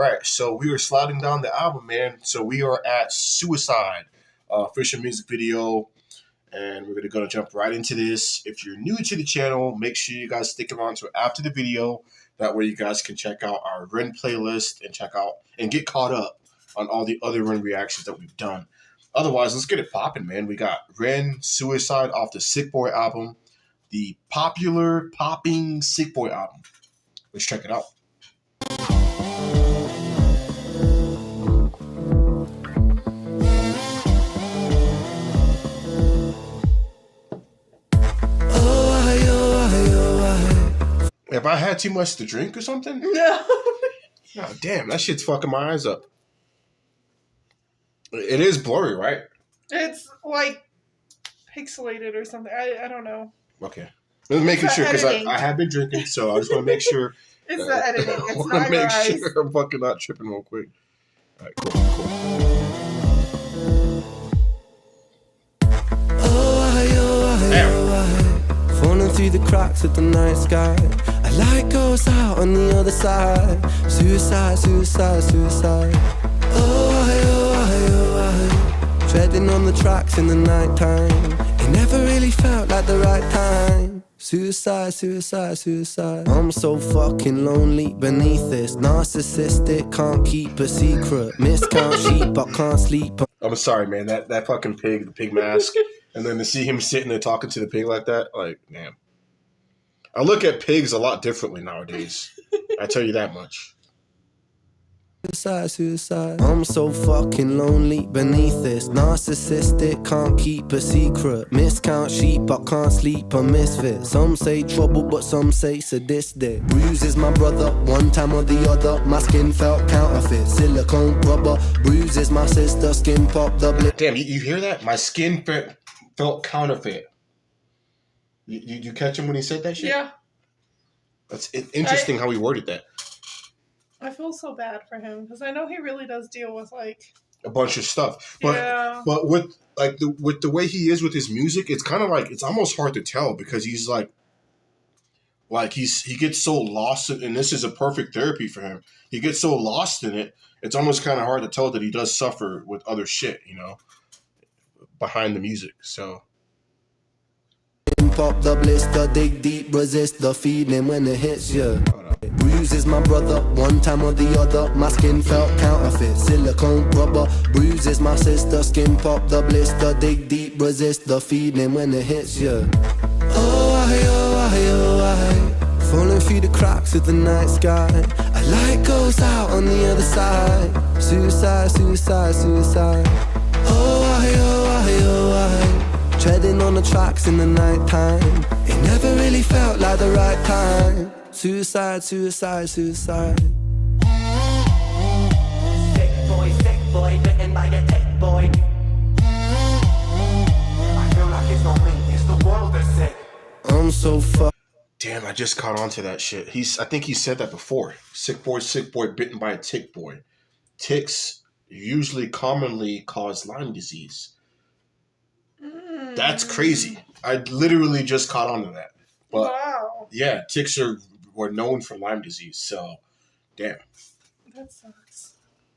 right. So we are sliding down the album, man. So we are at Suicide, official music video, and we're gonna jump right into this. If you're new to the channel, make sure you guys stick around to after the video. That way, you guys can check out our Ren playlist and check out and get caught up on all the other Ren reactions that we've done. Otherwise, let's get it popping, man. We got Ren Suicide off the Sick Boy album, the popular popping Sick Boy album. Let's check it out. Have I had too much to drink or something? No. God damn, that shit's fucking my eyes up. It is blurry, right? It's like pixelated or something. I don't know. Okay. Just making sure, because I have been drinking, so I just want to make sure. It's the editing. I It's want not to make your eyes. sure I'm fucking not tripping real quick. All right, cool. Damn. Falling through the cracks of the night sky. A light goes out on the other side. Suicide, suicide, suicide. Treading on the tracks in the night time. It never really felt like the right time. Suicide, suicide, suicide. I'm so fucking lonely beneath this. Narcissistic, can't keep a secret. Miscount sheep, I can't sleep. I'm sorry, man. That fucking pig, the pig mask, and then to see him sitting there talking to the pig like that, like, damn. I look at pigs a lot differently nowadays. I tell you that much. Suicide, suicide. I'm so fucking lonely beneath this. Narcissistic, can't keep a secret. Miscount sheep, I can't sleep, a misfit. Some say trouble, but some say sadistic. Bruises my brother, one time or the other. My skin felt counterfeit. Silicone rubber. Bruises my sister, skin pop the blip. Damn, you hear that? My skin felt counterfeit. You catch him when he said that shit? Yeah. That's interesting how he worded that. I feel so bad for him because I know he really does deal with like a bunch of stuff. But yeah. But with the way he is with his music, it's kind of like it's almost hard to tell because he's like he gets so lost and this is a perfect therapy for him. He gets so lost in it, it's almost kind of hard to tell that he does suffer with other shit, you know, behind the music. So pop the blister, dig deep, resist the feeling when it hits you. Bruises my brother, one time or the other. My skin felt counterfeit, silicone rubber. Bruises my sister, skin pop the blister, dig deep, resist the feeling when it hits you. Falling through the cracks of the night sky. A light goes out on the other side. Suicide, suicide, suicide. Treading on the tracks in the night time. It never really felt like the right time. Suicide, suicide, suicide. Sick boy, bitten by the tech boy. I feel like it's not me, it's the world that's sick. I'm so fucked. Damn, I just caught on to that shit. I think he said that before. Sick boy, bitten by a tick boy. Ticks usually commonly cause Lyme disease. That's crazy. I literally just caught on to that. But wow. Yeah, ticks were known for Lyme disease, so damn. That sucks.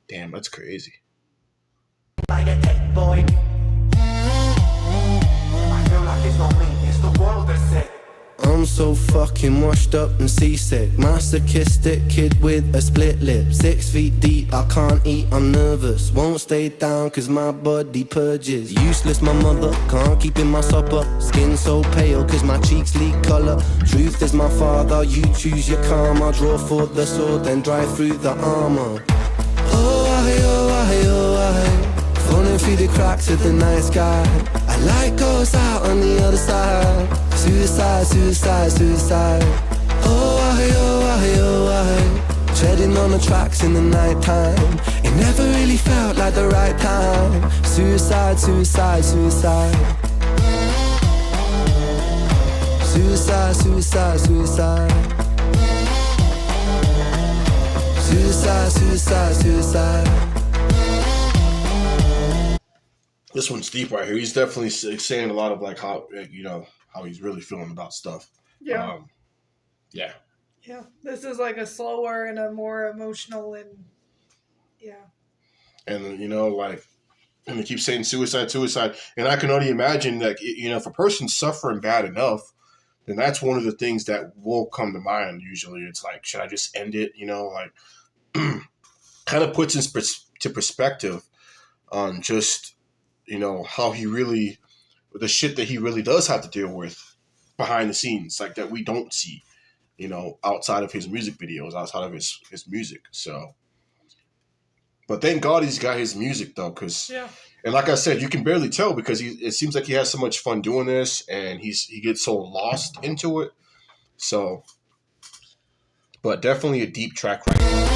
Damn, that's crazy. Like a tech boy. I feel like it's not me, it's the world that's sick. I'm so fucking washed up and seasick. Masochistic kid with a split lip. 6 feet deep, I can't eat, I'm nervous. Won't stay down cause my body purges. Useless my mother, can't keep in my supper. Skin so pale cause my cheeks leak colour. Truth is my father, you choose your karma. Draw for the sword, then drive through the armour. Falling through the cracks of the night sky. A light goes out on the other side. Suicide, suicide, suicide. Treading on the tracks in the night time. It never really felt like the right time. Suicide, suicide, suicide. Suicide, suicide, suicide. Suicide, suicide, suicide. This one's deep right here. He's definitely saying a lot of like how, you know, how he's really feeling about stuff. Yeah. Yeah. Yeah. This is like a slower and a more emotional and Yeah. And you know, like, and they keep saying suicide, suicide, and I can only imagine that, you know, if a person's suffering bad enough, then that's one of the things that will come to mind. Usually, it's like, should I just end it? You know, like, kind of puts into perspective on just, you know, how he really, the shit that he really does have to deal with behind the scenes, like that we don't see, you know, outside of his music videos, outside of his music. So, but thank God he's got his music though, because Yeah. and like I said, you can barely tell because it seems like he has so much fun doing this, and he gets so lost into it. So, but definitely a deep track right now.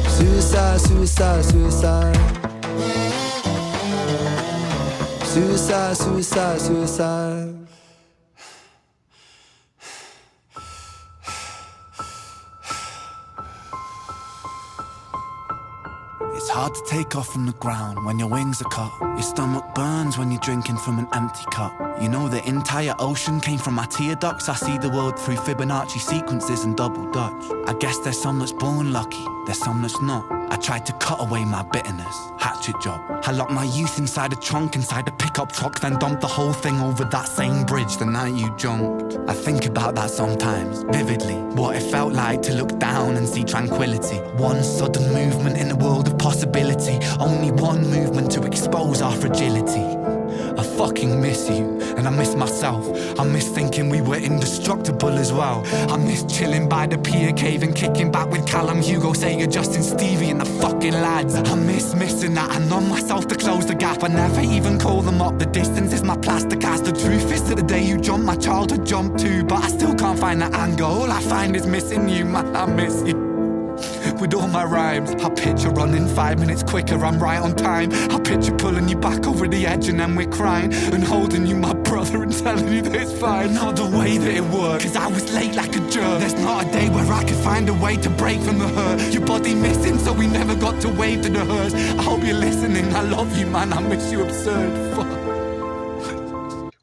Suicide, suicide, suicide. Suicide, suicide, suicide. It's hard to take off from the ground when your wings are cut. Your stomach burns when you're drinking from an empty cup. You know the entire ocean came from my tear ducts. I see the world through Fibonacci sequences and double Dutch. I guess there's some that's born lucky, there's some that's not. I tried to cut away my bitterness, hatchet job. I locked my youth inside a trunk, inside a pickup truck, then dumped the whole thing over that same bridge the night you jumped. I think about that sometimes, vividly. What it felt like to look down and see tranquility. One sudden movement in a world of possibility. Only one movement to expose our fragility. I fucking miss you, and I miss myself. I miss thinking we were indestructible as well. I miss chilling by the pier cave and kicking back with Callum, Hugo, Sega, Justin, Stevie and the fucking lads. I miss missing that. I numb myself to close the gap. I never even call them up. The distance is my plaster cast. The truth is that the day you jumped, my childhood jumped too. But I still can't find that anger. All I find is missing you, man, I miss you. With all my rhymes, I picture running 5 minutes quicker, I'm right on time. I picture pulling you back over the edge and then we're crying, and holding you, my brother, and telling you that it's fine. Not the way that it worked, cause I was late like a jerk. There's not a day where I could find a way to break from the hurt. Your body missing, so we never got to wave to the hearse. I hope you're listening, I love you, man, I miss you absurd. Fuck.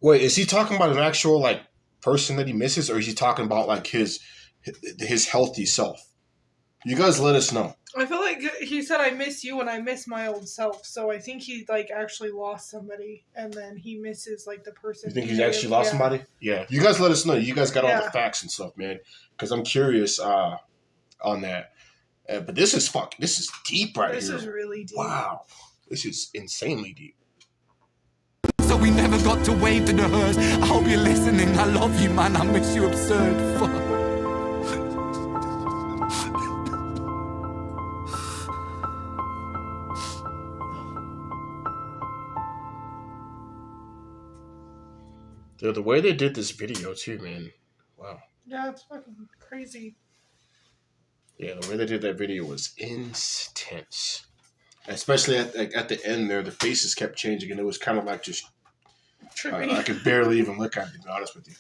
Wait, is he talking about an actual, like, person that he misses, or is he talking about, like, his healthy self? You guys let us know. I feel like he said, I miss you and I miss my old self. So I think he, like, actually lost somebody, and then he misses, like, the person. You think he's actually lost somebody? Yeah. You guys let us know. You guys got all the facts and stuff, man. Because I'm curious on that. But this is deep right here. This is really deep. Wow. This is insanely deep. So we never got to wave to the hearse. I hope you're listening, I love you, man, I miss you absurd. Fuck. Dude, the way they did this video too, man. Wow. Yeah, it's fucking crazy. Yeah, the way they did that video was intense. Especially at the end there, the faces kept changing, and it was kind of like just I could barely even look at it, to be honest with you.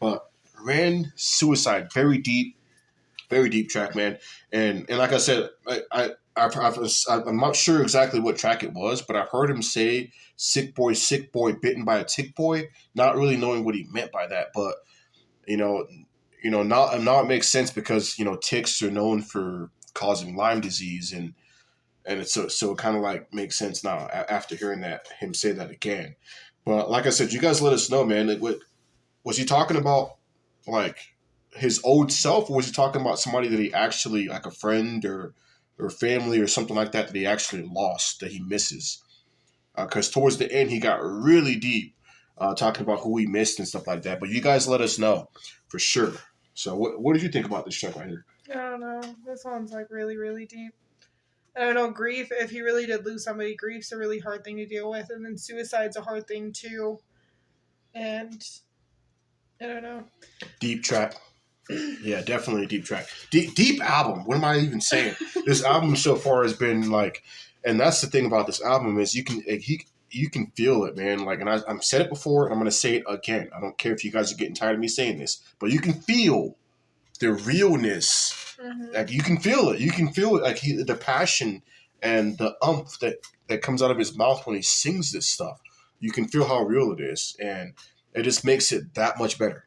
But Ran Suicide, very deep track, man. And like I said, I'm not sure exactly what track it was, but I've heard him say sick boy, bitten by a tick boy, not really knowing what he meant by that. But, now it makes sense because, ticks are known for causing Lyme disease, and it's so it kind of like makes sense now after hearing him say that again. But like I said, you guys let us know, man. Was he talking about like his old self, or was he talking about somebody that he actually, like a friend or family or something like that he actually lost, that he misses? Because towards the end, he got really deep, talking about who he missed and stuff like that. But you guys let us know for sure. So what did you think about this track right here? I don't know. This one's like really, really deep. And I know grief, if he really did lose somebody, grief's a really hard thing to deal with. And then suicide's a hard thing too. And I don't know. Deep track. Yeah, definitely a deep track. Deep album. What am I even saying? This album so far has been like, and that's the thing about this album is you can feel it, man. Like, and I've said it before, and I'm gonna say it again. I don't care if you guys are getting tired of me saying this, but you can feel the realness. Mm-hmm. Like you can feel it. You can feel it. Like the passion and the umph that comes out of his mouth when he sings this stuff. You can feel how real it is, and it just makes it that much better.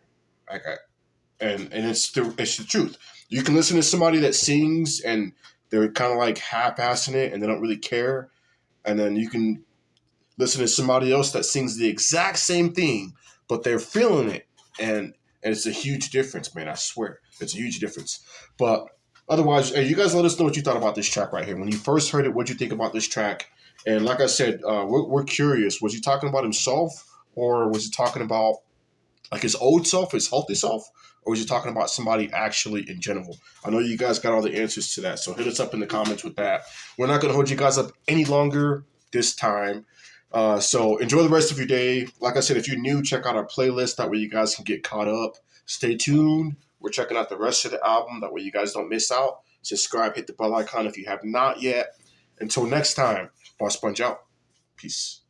And it's the truth. You can listen to somebody that sings and they're kind of like half-assing it and they don't really care. And then you can listen to somebody else that sings the exact same thing, but they're feeling it. And it's a huge difference, man. I swear. It's a huge difference. But otherwise, hey, you guys let us know what you thought about this track right here. When you first heard it, what'd you think about this track? And like I said, we're curious. Was he talking about himself, or was he talking about like his old self, his healthy self, or was he talking about somebody actually in general? I know you guys got all the answers to that, so hit us up in the comments with that. We're not going to hold you guys up any longer this time. So enjoy the rest of your day. Like I said, if you're new, check out our playlist. That way you guys can get caught up. Stay tuned. We're checking out the rest of the album. That way you guys don't miss out. Subscribe, hit the bell icon if you have not yet. Until next time, Boss Sponge out. Peace.